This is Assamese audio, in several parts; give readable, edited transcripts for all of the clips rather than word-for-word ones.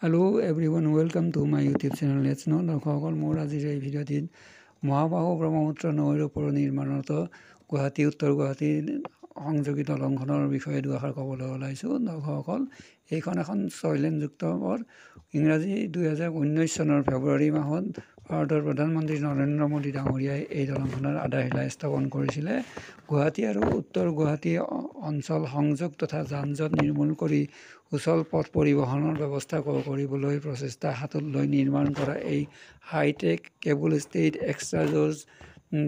Hello everyone, welcome to my YouTube channel. Let's know দৰ্শকসকল মোৰ আজিৰ এই ভিডিঅ'টিত মহাবাহু ব্ৰহ্মপুত্ৰ নৈৰ ওপৰত নিৰ্মাণৰত গুৱাহাটী উত্তৰ গুৱাহাটী সংযোগী দলংখনৰ বিষয়ে দুআষাৰ ক'বলৈ ওলাইছোঁ। দৰ্শকসকল এইখন এখন 6 লেনযুক্ত পথ। ইংৰাজী 2019 চনৰ ফেব্ৰুৱাৰী মাহত ভাৰতৰ প্ৰধানমন্ত্ৰী নৰেন্দ্ৰ মোদী ডাঙৰীয়াই এই দলংখনৰ আধাৰশিলা স্থাপন কৰিছিলে। গুৱাহাটী আৰু উত্তৰ গুৱাহাটী অঞ্চল সংযোগ তথা যান-জঁট নিৰ্মূল কৰি সুচল পথ পৰিবহণৰ ব্যৱস্থা কৰিবলৈ প্ৰচেষ্টা হাতত লৈ নিৰ্মাণ কৰা এই হাইটেক কেবল ষ্টেড এক্সট্ৰা গ'জ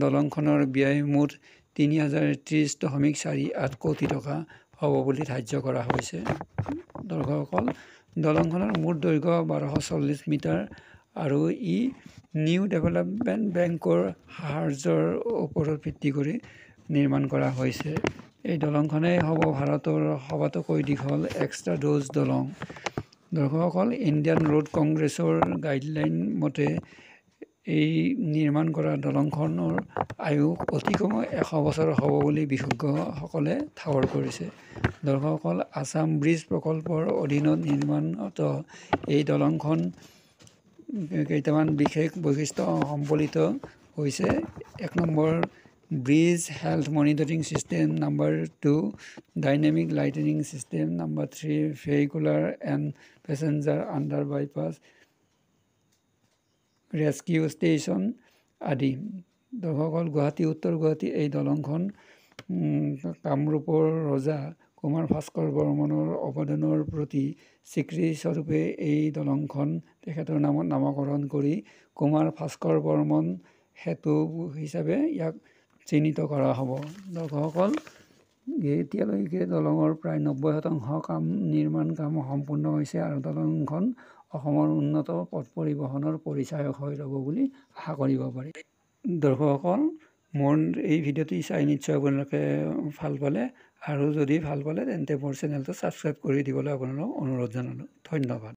দলংখনৰ ব্যয় মুঠ 3030.48 কোটি টকা হ'ব বুলি ধাৰ্য কৰা হৈছে। দৰ্শকসকল দলংখনৰ মুঠ দৈৰ্ঘ্য 1240 মিটাৰ আৰু ই নিউ ডেভেলপমেণ্ট বেংকৰ সাহায্যৰ ওপৰত ভিত্তি কৰি নিৰ্মাণ কৰা হৈছে। এই দলংখনেই হ'ব ভাৰতৰ সবাতোকৈ দীঘল এক্সট্ৰা গ'জ দলং। দৰ্শকসকল ইণ্ডিয়ান ৰোড কংগ্ৰেছৰ গাইডলাইন মতে এই নিৰ্মাণ কৰা দলংখনৰ আয়ু অতি কমেও 100 বছৰ হ'ব বুলি বিশেষজ্ঞসকলে ঠাৱৰ কৰিছে। দৰ্শকসকল আছাম ব্ৰিজ প্ৰকল্পৰ অধীনত নিৰ্মাণত এই দলংখন কেইটামান বিশেষ বৈশিষ্ট্য সম্বলিত হৈছে। 1 number bridge health monitoring system, number 2 dynamic lightning system, number 3 vehicular and passenger under bypass rescue station আদি। দৰ্শকসকল গুৱাহাটী উত্তৰ গুৱাহাটী এই দলংখন কামৰূপৰ ৰজা কুমাৰ ভাস্কৰ বৰ্মনৰ অৱদানৰ প্ৰতি স্বীকৃতিস্বৰূপে এই দলংখন তেখেতৰ নামত নামকৰণ কৰি কুমাৰ ভাস্কৰ বৰ্মন সেতু হিচাপে ইয়াক চিহ্নিত কৰা হ'ব। দৰ্শকসকল এতিয়ালৈকে দলঙৰ প্ৰায় 90% নিৰ্মাণ কাম সম্পূৰ্ণ হৈছে আৰু দলংখন অসমৰ উন্নত পথ পৰিবহণৰ পৰিচায়ক হৈ ৰ'ব বুলি আশা কৰিব পাৰি। দৰ্শকসকল মোৰ এই ভিডিঅ'টি চাই নিশ্চয় আপোনালোকে ভাল পালে, আৰু যদি ভাল পালে তেন্তে মোৰ চেনেলটো ছাবস্ক্ৰাইব কৰি দিবলৈ আপোনালোকক অনুৰোধ জনালোঁ। ধন্যবাদ।